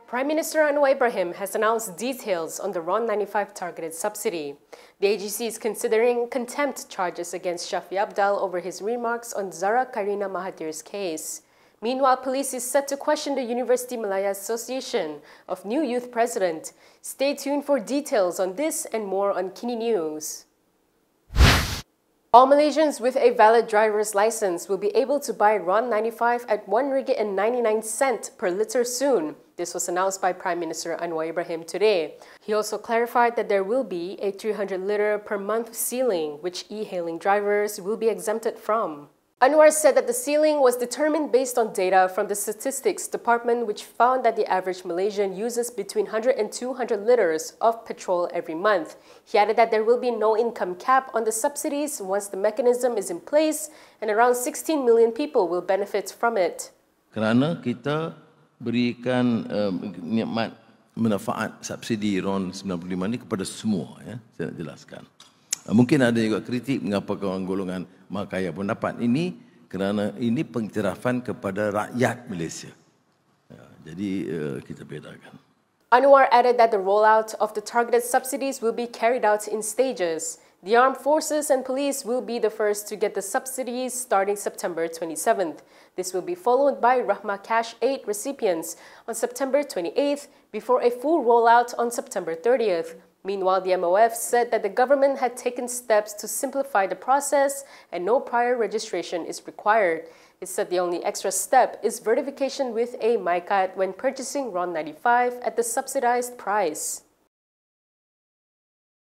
Prime Minister Anwar Ibrahim has announced details on the RON95 targeted subsidy. The AGC is considering contempt charges against Shafie Apdal over his remarks on Zara Qairina Mahathir's case. Meanwhile, police is set to question the University Malaya Association of new youth president. Stay tuned for details on this and more on KiniNews. All Malaysians with a valid driver's license will be able to buy RON95 at RM1.99 per litre soon. This was announced by Prime Minister Anwar Ibrahim today. He also clarified that there will be a 300 litre per month ceiling, which e-hailing drivers will be exempted from. Anwar said that the ceiling was determined based on data from the Statistics Department, which found that the average Malaysian uses between 100 and 200 litres of petrol every month. He added that there will be no income cap on the subsidies once the mechanism is in place, and around 16 million people will benefit from it. Kerana kita berikan nikmat manfaat subsidi RON95 ini kepada semua, ya, saya nak jelaskan. Mungkin ada juga kritik mengapa kawan golongan kaya pun dapat ini kerana ini pengiktirafan kepada rakyat Malaysia. Jadi kita bedakan. Anwar added that the rollout of the targeted subsidies will be carried out in stages. The armed forces and police will be the first to get the subsidies starting September 27th. This will be followed by Rahmah Cash 8 recipients on September 28th before a full rollout on September 30th. Meanwhile, the MOF said that the government had taken steps to simplify the process and no prior registration is required. It said the only extra step is verification with a MyCard when purchasing RON95 at the subsidized price.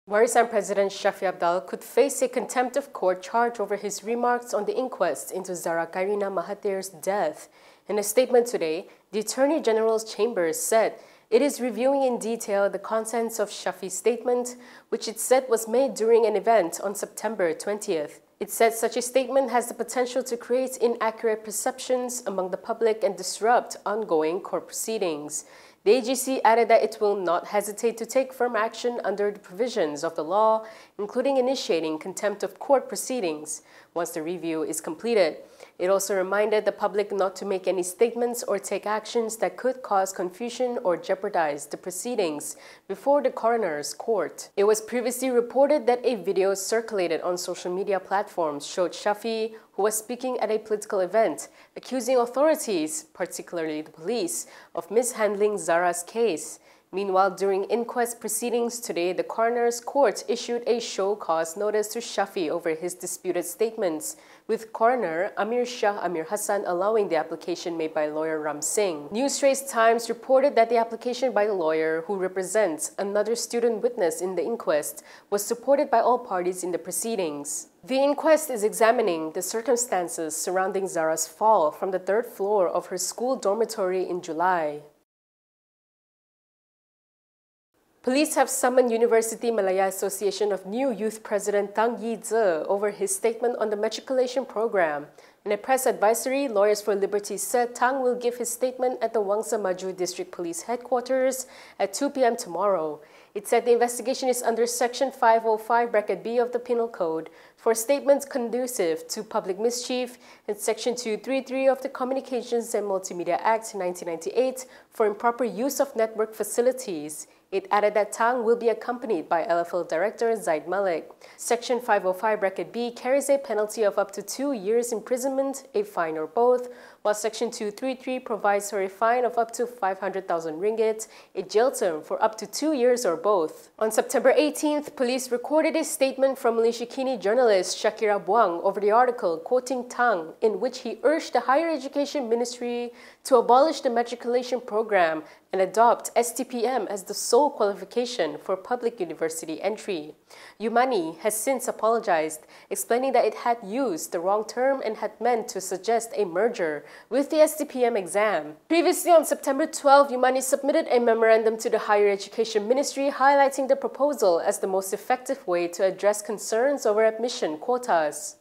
Warisan President Shafie Apdal could face a contempt of court charge over his remarks on the inquest into Zara Qairina Mahathir's death. In a statement today, the Attorney General's Chambers said it is reviewing in detail the contents of Shafie's statement, which it said was made during an event on September 20th. It said such a statement has the potential to create inaccurate perceptions among the public and disrupt ongoing court proceedings. The AGC added that it will not hesitate to take firm action under the provisions of the law, including initiating contempt of court proceedings once the review is completed. It also reminded the public not to make any statements or take actions that could cause confusion or jeopardize the proceedings before the coroner's court. It was previously reported that a video circulated on social media platforms showed Shafie, who was speaking at a political event, accusing authorities, particularly the police, of mishandling Zara's case. Meanwhile, during inquest proceedings today, the coroner's court issued a show cause notice to Shafie over his disputed statements, with coroner Amir Shah Amir Hassan allowing the application made by lawyer Ram Singh. Newstrace Times reported that the application by the lawyer, who represents another student witness in the inquest, was supported by all parties in the proceedings. The inquest is examining the circumstances surrounding Zara's fall from the third floor of her school dormitory in July. Police have summoned University Malaya Association of New Youth President Tang Yi-Tze over his statement on the matriculation program. In a press advisory, Lawyers for Liberty said Tang will give his statement at the Wangsa Maju District Police Headquarters at 2 p.m. tomorrow. It said the investigation is under Section 505(b) of the Penal Code for statements conducive to public mischief and Section 233 of the Communications and Multimedia Act 1998 for improper use of network facilities. It added that Tang will be accompanied by LFL Director Zaid Malik. Section 505(b) carries a penalty of up to 2 years imprisonment, a fine or both, while Section 233 provides for a fine of up to 500,000 ringgit, a jail term for up to 2 years or both. On September 18th, police recorded a statement from Malaysia Kini journalist Shakira Buang over the article quoting Tang, in which he urged the Higher Education Ministry to abolish the matriculation program and adopt STPM as the sole qualification for public university entry. Umani has since apologized, explaining that it had used the wrong term and had meant to suggest a merger with the STPM exam. Previously, on September 12, Umani submitted a memorandum to the Higher Education Ministry highlighting the proposal as the most effective way to address concerns over admission quotas.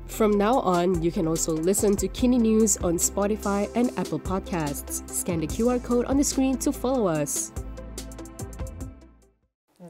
From now on, you can also listen to KiniNews on Spotify and Apple Podcasts. Scan the QR code on the screen to follow us.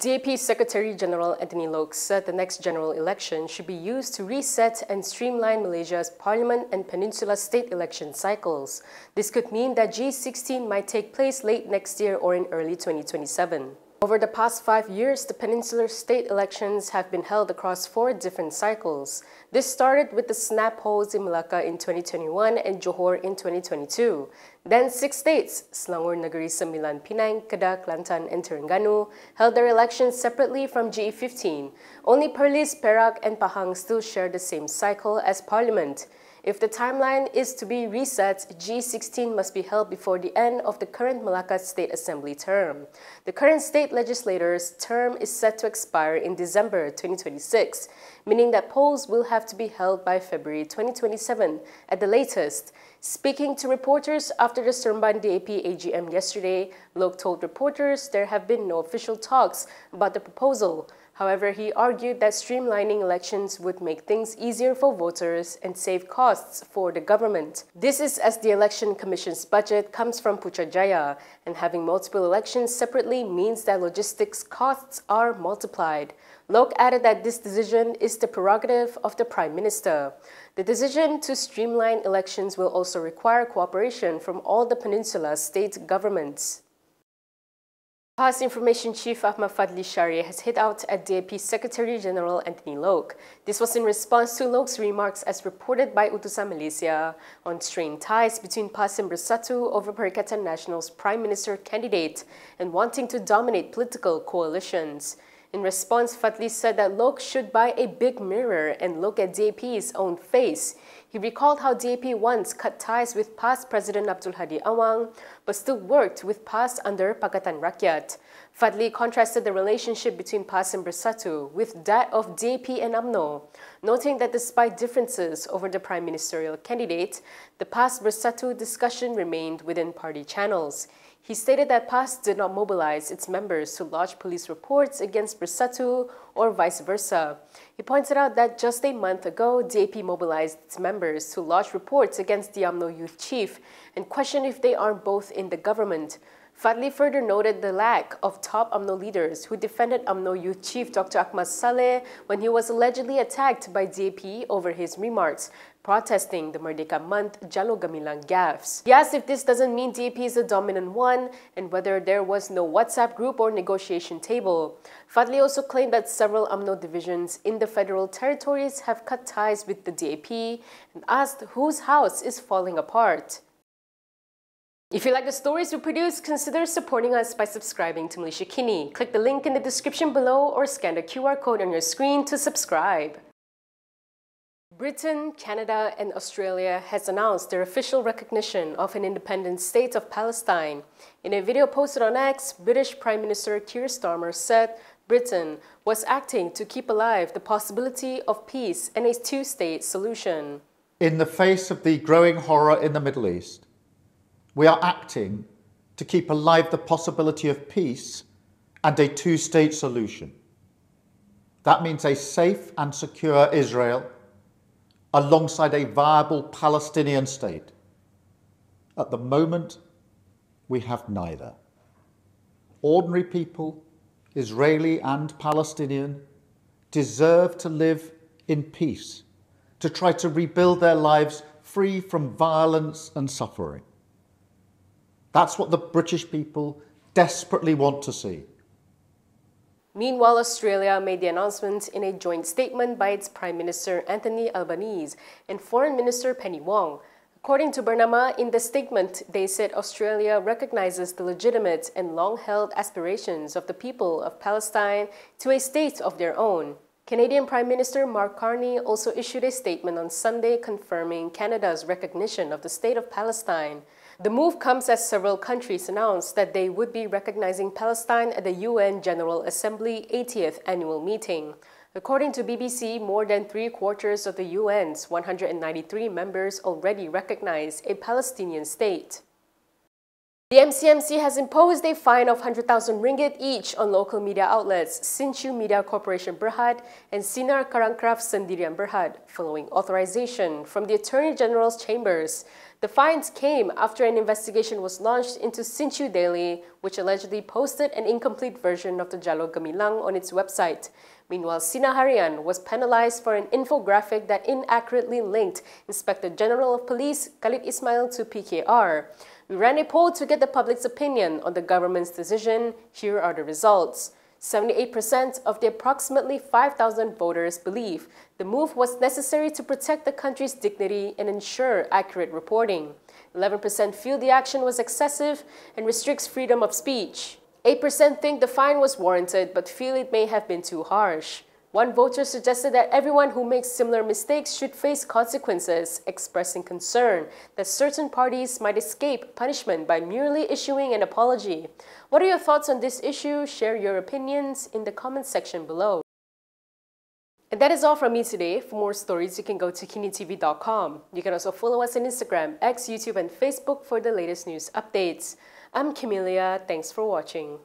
DAP Secretary General Anthony Loke said the next general election should be used to reset and streamline Malaysia's parliament and peninsula state election cycles. This could mean that G16 might take place late next year or in early 2027. Over the past 5 years, the peninsular state elections have been held across 4 different cycles. This started with the snap polls in Malacca in 2021 and Johor in 2022. Then 6 states, Selangor Negeri Sembilan, Penang, Kedah, Kelantan, and Terengganu, held their elections separately from GE15. Only Perlis, Perak, and Pahang still share the same cycle as Parliament. If the timeline is to be reset, G16 must be held before the end of the current Malacca State Assembly term. The current state legislator's term is set to expire in December 2026, meaning that polls will have to be held by February 2027 at the latest. Speaking to reporters after the Seremban DAP AGM yesterday, Loke told reporters there have been no official talks about the proposal. However, he argued that streamlining elections would make things easier for voters and save costs for the government. This is as the Election Commission's budget comes from Putrajaya, and having multiple elections separately means that logistics costs are multiplied. Loke added that this decision is the prerogative of the Prime Minister. The decision to streamline elections will also require cooperation from all the peninsula state governments. PAS Information Chief Ahmad Fadli Shari has hit out at DAP Secretary General Anthony Loke. This was in response to Loke's remarks as reported by Utusan Malaysia on strained ties between PAS and Bersatu over Perikatan Nasional's Prime Minister candidate and wanting to dominate political coalitions. In response, Fadli said that Loke should buy a big mirror and look at DAP's own face. He recalled how DAP once cut ties with PAS President Abdul Hadi Awang, but still worked with PAS under Pakatan Rakyat. Fadli contrasted the relationship between PAS and Bersatu with that of DAP and UMNO, noting that despite differences over the prime ministerial candidate, the PAS Bersatu discussion remained within party channels. He stated that PAS did not mobilize its members to lodge police reports against Bersatu or vice versa. He pointed out that just a month ago, DAP mobilized its members to lodge reports against the UMNO youth chief and questioned if they are both in the government. Fadli further noted the lack of top UMNO leaders who defended UMNO youth chief Dr. Ahmad Saleh when he was allegedly attacked by DAP over his remarks, protesting the Merdeka Month Jalo Gamilang gaffes. He asked if this doesn't mean DAP is the dominant one and whether there was no WhatsApp group or negotiation table. Fadli also claimed that several UMNO divisions in the federal territories have cut ties with the DAP and asked whose house is falling apart. If you like the stories we produce, consider supporting us by subscribing to Malaysia Kini. Click the link in the description below or scan the QR code on your screen to subscribe. Britain, Canada, and Australia has announced their official recognition of an independent state of Palestine. In a video posted on X, British Prime Minister Keir Starmer said Britain was acting to keep alive the possibility of peace and a two-state solution. In the face of the growing horror in the Middle East, we are acting to keep alive the possibility of peace and a two-state solution. That means a safe and secure Israel alongside a viable Palestinian state. At the moment, we have neither. Ordinary people, Israeli and Palestinian, deserve to live in peace, to try to rebuild their lives free from violence and suffering. That's what the British people desperately want to see. Meanwhile, Australia made the announcement in a joint statement by its Prime Minister Anthony Albanese and Foreign Minister Penny Wong. According to Bernama, in the statement, they said Australia recognizes the legitimate and long-held aspirations of the people of Palestine to a state of their own. Canadian Prime Minister Mark Carney also issued a statement on Sunday confirming Canada's recognition of the state of Palestine. The move comes as several countries announced that they would be recognizing Palestine at the UN General Assembly 80th annual meeting. According to BBC, more than 3/4 of the UN's 193 members already recognize a Palestinian state. The MCMC has imposed a fine of 100,000 ringgit each on local media outlets Sinchu Media Corporation Berhad and Sinar Karangkraf Sendirian Berhad, following authorization from the Attorney General's chambers. The fines came after an investigation was launched into Sinchu Daily, which allegedly posted an incomplete version of the Jalur Gemilang on its website. Meanwhile, Sina Harian was penalized for an infographic that inaccurately linked Inspector General of Police Khalid Ismail to PKR. We ran a poll to get the public's opinion on the government's decision. Here are the results. 78% of the approximately 5,000 voters believe the move was necessary to protect the country's dignity and ensure accurate reporting. 11% feel the action was excessive and restricts freedom of speech. 8% think the fine was warranted but feel it may have been too harsh. One voter suggested that everyone who makes similar mistakes should face consequences, expressing concern that certain parties might escape punishment by merely issuing an apology. What are your thoughts on this issue? Share your opinions in the comment section below. And that is all from me today. For more stories, you can go to KiniTv.com. You can also follow us on Instagram, X, YouTube, and Facebook for the latest news updates. I'm Camelia. Thanks for watching.